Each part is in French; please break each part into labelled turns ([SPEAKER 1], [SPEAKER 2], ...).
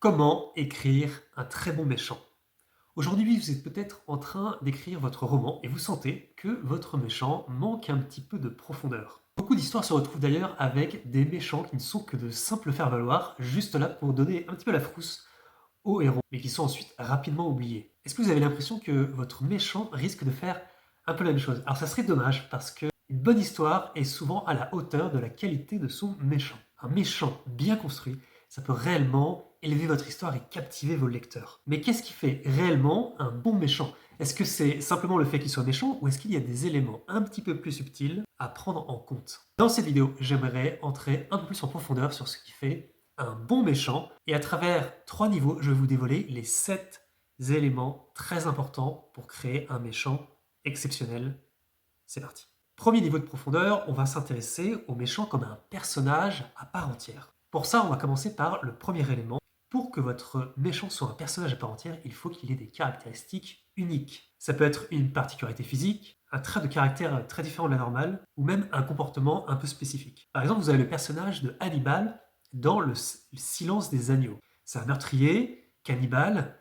[SPEAKER 1] Comment écrire un très bon méchant? Aujourd'hui, vous êtes peut-être en train d'écrire votre roman et vous sentez que votre méchant manque un petit peu de profondeur. Beaucoup d'histoires se retrouvent d'ailleurs avec des méchants qui ne sont que de simples faire-valoir, juste là pour donner un petit peu la frousse aux héros, mais qui sont ensuite rapidement oubliés. Est-ce que vous avez l'impression que votre méchant risque de faire un peu la même chose? Alors ça serait dommage parce que une bonne histoire est souvent à la hauteur de la qualité de son méchant. Un méchant bien construit, ça peut réellement élever votre histoire et captiver vos lecteurs. Mais qu'est-ce qui fait réellement un bon méchant? Est-ce que c'est simplement le fait qu'il soit méchant ou est-ce qu'il y a des éléments un petit peu plus subtils à prendre en compte? Dans cette vidéo, j'aimerais entrer un peu plus en profondeur sur ce qui fait un bon méchant et à travers 3 niveaux, je vais vous dévoiler les 7 éléments très importants pour créer un méchant exceptionnel. C'est parti. Premier niveau de profondeur, on va s'intéresser au méchant comme un personnage à part entière. Pour ça, on va commencer par le premier élément. Pour que votre méchant soit un personnage à part entière, il faut qu'il ait des caractéristiques uniques. Ça peut être une particularité physique, un trait de caractère très différent de la normale, ou même un comportement un peu spécifique. Par exemple, vous avez le personnage de Hannibal dans le Silence des agneaux. C'est un meurtrier, cannibale,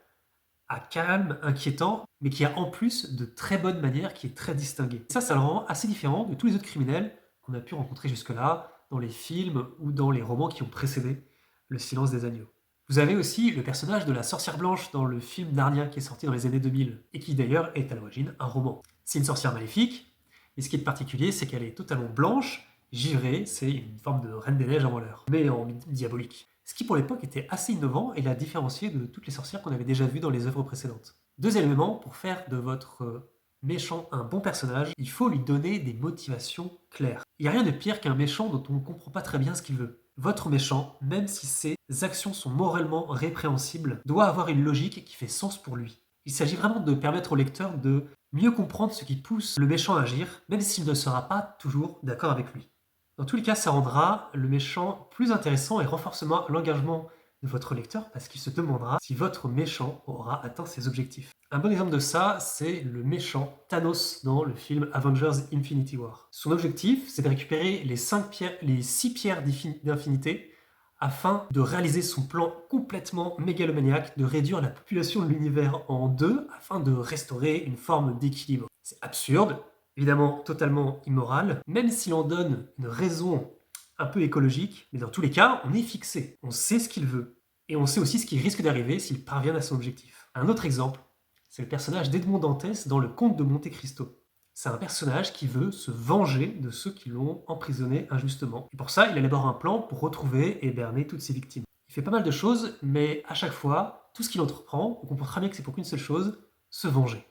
[SPEAKER 1] à calme, inquiétant, mais qui a en plus de très bonnes manières, qui est très distingué. Ça le rend assez différent de tous les autres criminels qu'on a pu rencontrer jusque-là, dans les films ou dans les romans qui ont précédé Le Silence des agneaux. Vous avez aussi le personnage de la sorcière blanche dans le film Narnia qui est sorti dans les années 2000, et qui d'ailleurs est à l'origine un roman. C'est une sorcière maléfique, mais ce qui est particulier, c'est qu'elle est totalement blanche, givrée, c'est une forme de reine des neiges avant l'heure, mais en diabolique. Ce qui pour l'époque était assez innovant et l'a différencié de toutes les sorcières qu'on avait déjà vues dans les œuvres précédentes. Deuxième élément, pour faire de votre méchant un bon personnage, il faut lui donner des motivations claires. Il n'y a rien de pire qu'un méchant dont on ne comprend pas très bien ce qu'il veut. Votre méchant, même si ses actions sont moralement répréhensibles, doit avoir une logique qui fait sens pour lui. Il s'agit vraiment de permettre au lecteur de mieux comprendre ce qui pousse le méchant à agir, même s'il ne sera pas toujours d'accord avec lui. Dans tous les cas, ça rendra le méchant plus intéressant et renforcera l'engagement de votre lecteur parce qu'il se demandera si votre méchant aura atteint ses objectifs. Un bon exemple de ça, c'est le méchant Thanos dans le film Avengers Infinity War. Son objectif, c'est de récupérer les 6 pierres d'infinité afin de réaliser son plan complètement mégalomaniaque de réduire la population de l'univers en deux afin de restaurer une forme d'équilibre. C'est absurde, évidemment totalement immoral, même s'il en donne une raison un peu écologique, mais dans tous les cas, on est fixé, on sait ce qu'il veut, et on sait aussi ce qui risque d'arriver s'il parvient à son objectif. Un autre exemple, c'est le personnage d'Edmond Dantès dans Le Comte de Monte Cristo. C'est un personnage qui veut se venger de ceux qui l'ont emprisonné injustement. Et pour ça, il élabore un plan pour retrouver et berner toutes ses victimes. Il fait pas mal de choses, mais à chaque fois, tout ce qu'il entreprend, on comprend très bien que c'est pour qu'une seule chose, se venger.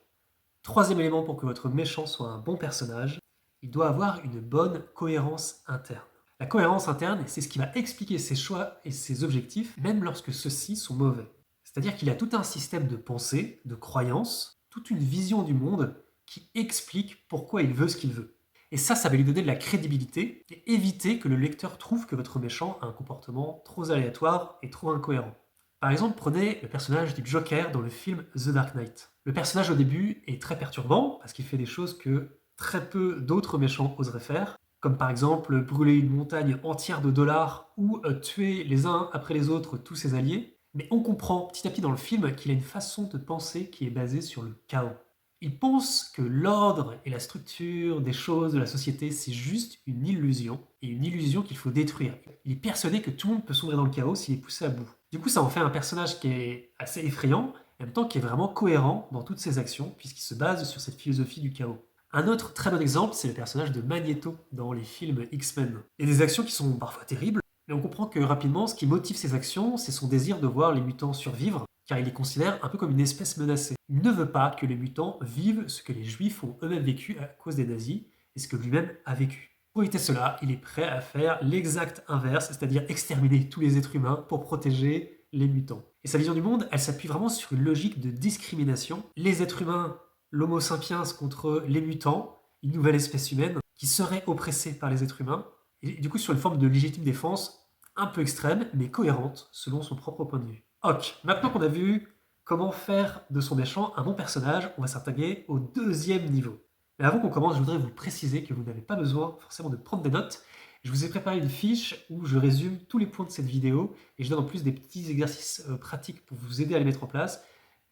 [SPEAKER 1] Troisième élément pour que votre méchant soit un bon personnage, il doit avoir une bonne cohérence interne. La cohérence interne, c'est ce qui va expliquer ses choix et ses objectifs, même lorsque ceux-ci sont mauvais. C'est-à-dire qu'il a tout un système de pensée, de croyances, toute une vision du monde qui explique pourquoi il veut ce qu'il veut. Et ça va lui donner de la crédibilité et éviter que le lecteur trouve que votre méchant a un comportement trop aléatoire et trop incohérent. Par exemple, prenez le personnage du Joker dans le film The Dark Knight. Le personnage au début est très perturbant parce qu'il fait des choses que très peu d'autres méchants oseraient faire, comme par exemple brûler une montagne entière de dollars ou tuer les uns après les autres tous ses alliés. Mais on comprend petit à petit dans le film qu'il a une façon de penser qui est basée sur le chaos. Il pense que l'ordre et la structure des choses de la société, c'est juste une illusion, et une illusion qu'il faut détruire. Il est persuadé que tout le monde peut sombrer dans le chaos s'il est poussé à bout. Du coup, ça en fait un personnage qui est assez effrayant, et en même temps qui est vraiment cohérent dans toutes ses actions, puisqu'il se base sur cette philosophie du chaos. Un autre très bon exemple, c'est le personnage de Magneto dans les films X-Men. Il y a des actions qui sont parfois terribles, mais on comprend que rapidement, ce qui motive ses actions, c'est son désir de voir les mutants survivre, car il les considère un peu comme une espèce menacée. Il ne veut pas que les mutants vivent ce que les juifs ont eux-mêmes vécu à cause des nazis, et ce que lui-même a vécu. Pour éviter cela, il est prêt à faire l'exact inverse, c'est-à-dire exterminer tous les êtres humains pour protéger les mutants. Et sa vision du monde, elle s'appuie vraiment sur une logique de discrimination. Les êtres humains, l'homo sapiens contre les mutants, une nouvelle espèce humaine, qui serait oppressée par les êtres humains, et du coup sur une forme de légitime défense un peu extrême, mais cohérente selon son propre point de vue. Ok, maintenant qu'on a vu comment faire de son méchant un bon personnage, on va s'attaquer au deuxième niveau. Mais avant qu'on commence, je voudrais vous préciser que vous n'avez pas besoin forcément de prendre des notes, Je vous ai préparé une fiche où je résume tous les points de cette vidéo et je donne en plus des petits exercices pratiques pour vous aider à les mettre en place.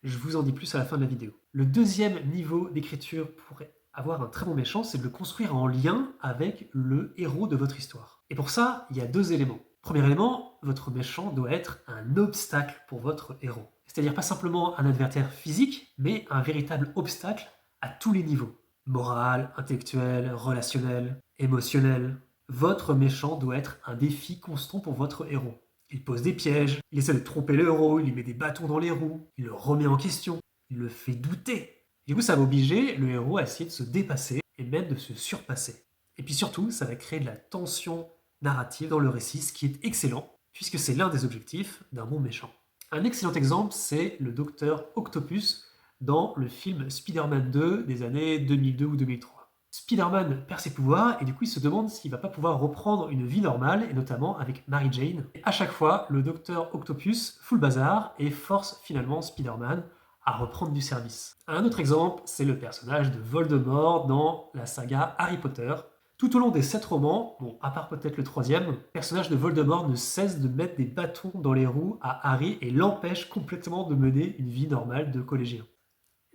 [SPEAKER 1] Je vous en dis plus à la fin de la vidéo. Le deuxième niveau d'écriture pour avoir un très bon méchant, c'est de le construire en lien avec le héros de votre histoire. Et pour ça, il y a deux éléments. Premier élément, votre méchant doit être un obstacle pour votre héros. C'est-à-dire pas simplement un adversaire physique, mais un véritable obstacle à tous les niveaux. Moral, intellectuel, relationnel, émotionnel. Votre méchant doit être un défi constant pour votre héros. Il pose des pièges, il essaie de tromper le héros, il lui met des bâtons dans les roues, il le remet en question, il le fait douter. Du coup, ça va obliger le héros à essayer de se dépasser et même de se surpasser. Et puis surtout, ça va créer de la tension narrative dans le récit, ce qui est excellent, puisque c'est l'un des objectifs d'un bon méchant. Un excellent exemple, c'est le docteur Octopus dans le film Spider-Man 2 des années 2002 ou 2003. Spider-Man perd ses pouvoirs et du coup il se demande s'il va pas pouvoir reprendre une vie normale, et notamment avec Mary Jane. Et à chaque fois, le docteur Octopus fout le bazar et force finalement Spider-Man à reprendre du service. Un autre exemple, c'est le personnage de Voldemort dans la saga Harry Potter. Tout au long des 7 romans, bon, à part peut-être le troisième, le personnage de Voldemort ne cesse de mettre des bâtons dans les roues à Harry et l'empêche complètement de mener une vie normale de collégien.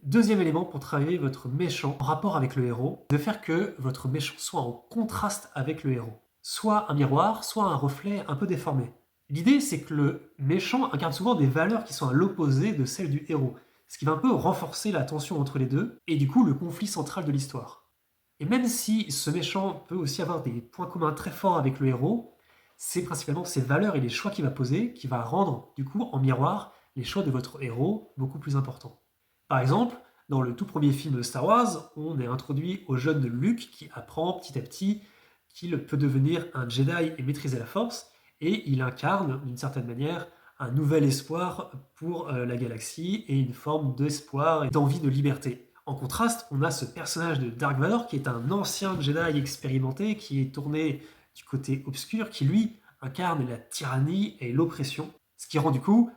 [SPEAKER 1] Deuxième élément pour travailler votre méchant en rapport avec le héros, de faire que votre méchant soit en contraste avec le héros. Soit un miroir, soit un reflet un peu déformé. L'idée, c'est que le méchant incarne souvent des valeurs qui sont à l'opposé de celles du héros, ce qui va un peu renforcer la tension entre les deux, et du coup le conflit central de l'histoire. Et même si ce méchant peut aussi avoir des points communs très forts avec le héros, c'est principalement ses valeurs et les choix qu'il va poser qui va rendre, du coup, en miroir, les choix de votre héros beaucoup plus importants. Par exemple, dans le tout premier film de Star Wars, on est introduit au jeune Luke qui apprend petit à petit qu'il peut devenir un Jedi et maîtriser la Force, et il incarne d'une certaine manière un nouvel espoir pour la galaxie et une forme d'espoir et d'envie de liberté. En contraste, on a ce personnage de Dark Vador qui est un ancien Jedi expérimenté qui est tourné du côté obscur, qui lui incarne la tyrannie et l'oppression, ce qui rend du coup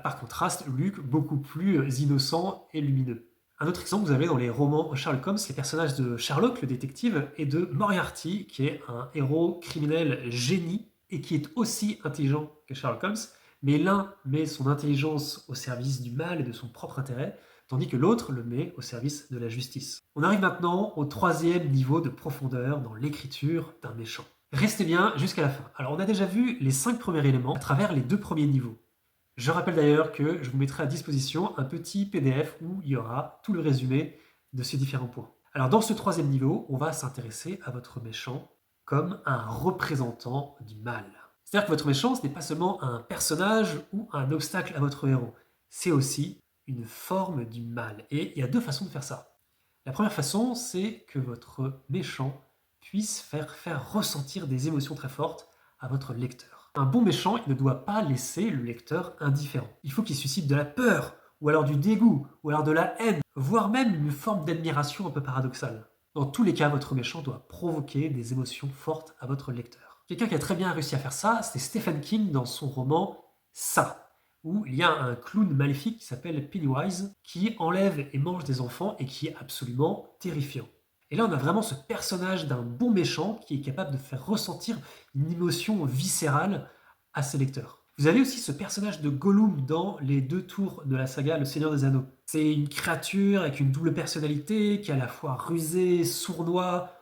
[SPEAKER 1] par contraste, Luke, beaucoup plus innocent et lumineux. Un autre exemple, vous avez dans les romans Sherlock Holmes les personnages de Sherlock, le détective, et de Moriarty, qui est un héros criminel génie et qui est aussi intelligent que Sherlock Holmes, mais l'un met son intelligence au service du mal et de son propre intérêt, tandis que l'autre le met au service de la justice. On arrive maintenant au troisième niveau de profondeur dans l'écriture d'un méchant. Restez bien jusqu'à la fin. Alors on a déjà vu les 5 premiers éléments à travers les 2 premiers niveaux. Je rappelle d'ailleurs que je vous mettrai à disposition un petit PDF où il y aura tout le résumé de ces différents points. Alors dans ce troisième niveau, on va s'intéresser à votre méchant comme un représentant du mal. C'est-à-dire que votre méchant, ce n'est pas seulement un personnage ou un obstacle à votre héros, c'est aussi une forme du mal. Et il y a 2 façons de faire ça. La première façon, c'est que votre méchant puisse faire ressentir des émotions très fortes à votre lecteur. Un bon méchant, il ne doit pas laisser le lecteur indifférent. Il faut qu'il suscite de la peur, ou alors du dégoût, ou alors de la haine, voire même une forme d'admiration un peu paradoxale. Dans tous les cas, votre méchant doit provoquer des émotions fortes à votre lecteur. Quelqu'un qui a très bien réussi à faire ça, c'est Stephen King dans son roman Ça, où il y a un clown maléfique qui s'appelle Pennywise, qui enlève et mange des enfants et qui est absolument terrifiant. Et là, on a vraiment ce personnage d'un bon méchant qui est capable de faire ressentir une émotion viscérale à ses lecteurs. Vous avez aussi ce personnage de Gollum dans les 2 tours de la saga Le Seigneur des Anneaux. C'est une créature avec une double personnalité qui est à la fois rusée, sournois,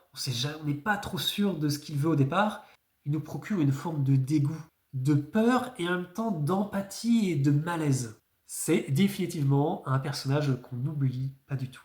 [SPEAKER 1] on n'est pas trop sûr de ce qu'il veut au départ. Il nous procure une forme de dégoût, de peur et en même temps d'empathie et de malaise. C'est définitivement un personnage qu'on n'oublie pas du tout.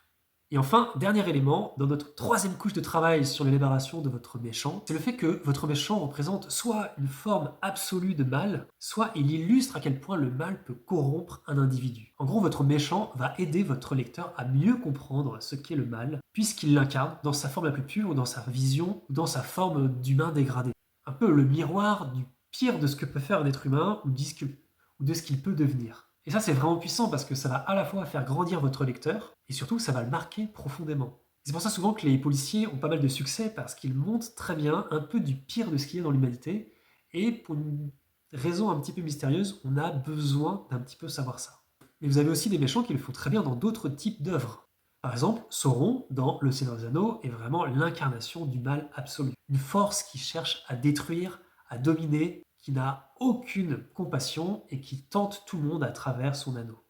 [SPEAKER 1] Et enfin, dernier élément, dans notre troisième couche de travail sur l'élaboration de votre méchant, c'est le fait que votre méchant représente soit une forme absolue de mal, soit il illustre à quel point le mal peut corrompre un individu. En gros, votre méchant va aider votre lecteur à mieux comprendre ce qu'est le mal, puisqu'il l'incarne dans sa forme la plus pure, dans sa vision, ou dans sa forme d'humain dégradé. Un peu le miroir du pire de ce que peut faire un être humain, ou de ce qu'il peut devenir. Et ça, c'est vraiment puissant parce que ça va à la fois faire grandir votre lecteur et surtout, ça va le marquer profondément. C'est pour ça souvent que les policiers ont pas mal de succès parce qu'ils montrent très bien un peu du pire de ce qu'il y a dans l'humanité et pour une raison un petit peu mystérieuse, on a besoin d'un petit peu savoir ça. Mais vous avez aussi des méchants qui le font très bien dans d'autres types d'œuvres. Par exemple, Sauron, dans Le Seigneur des Anneaux, est vraiment l'incarnation du mal absolu. Une force qui cherche à détruire, à dominer, qui n'a aucune compassion et qui tente tout le monde à travers son anneau.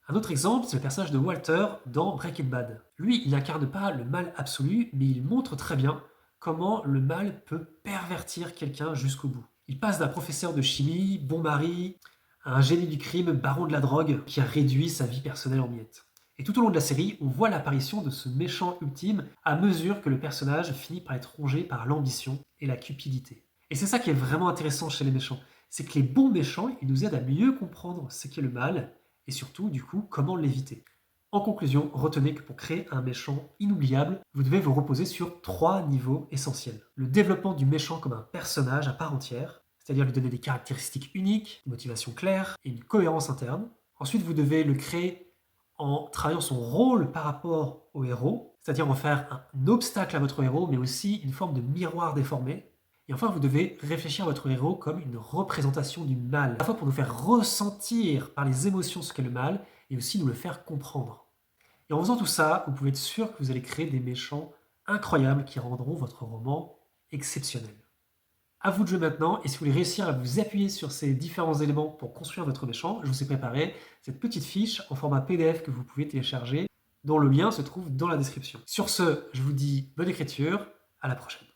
[SPEAKER 1] Un autre exemple, c'est le personnage de Walter dans Breaking Bad. Lui, il n'incarne pas le mal absolu, mais il montre très bien comment le mal peut pervertir quelqu'un jusqu'au bout. Il passe d'un professeur de chimie, bon mari, à un génie du crime, baron de la drogue, qui a réduit sa vie personnelle en miettes. Et tout au long de la série, on voit l'apparition de ce méchant ultime à mesure que le personnage finit par être rongé par l'ambition et la cupidité. Et c'est ça qui est vraiment intéressant chez les méchants, c'est que les bons méchants, ils nous aident à mieux comprendre ce qu'est le mal, et surtout, du coup, comment l'éviter. En conclusion, retenez que pour créer un méchant inoubliable, vous devez vous reposer sur 3 niveaux essentiels. Le développement du méchant comme un personnage à part entière, c'est-à-dire lui donner des caractéristiques uniques, une motivation claire et une cohérence interne. Ensuite, vous devez le créer en travaillant son rôle par rapport au héros, c'est-à-dire en faire un obstacle à votre héros, mais aussi une forme de miroir déformé. Et enfin, vous devez réfléchir à votre héros comme une représentation du mal, à la fois pour nous faire ressentir par les émotions ce qu'est le mal, et aussi nous le faire comprendre. Et en faisant tout ça, vous pouvez être sûr que vous allez créer des méchants incroyables qui rendront votre roman exceptionnel. À vous de jouer maintenant, et si vous voulez réussir à vous appuyer sur ces différents éléments pour construire votre méchant, je vous ai préparé cette petite fiche en format PDF que vous pouvez télécharger, dont le lien se trouve dans la description. Sur ce, je vous dis bonne écriture, à la prochaine.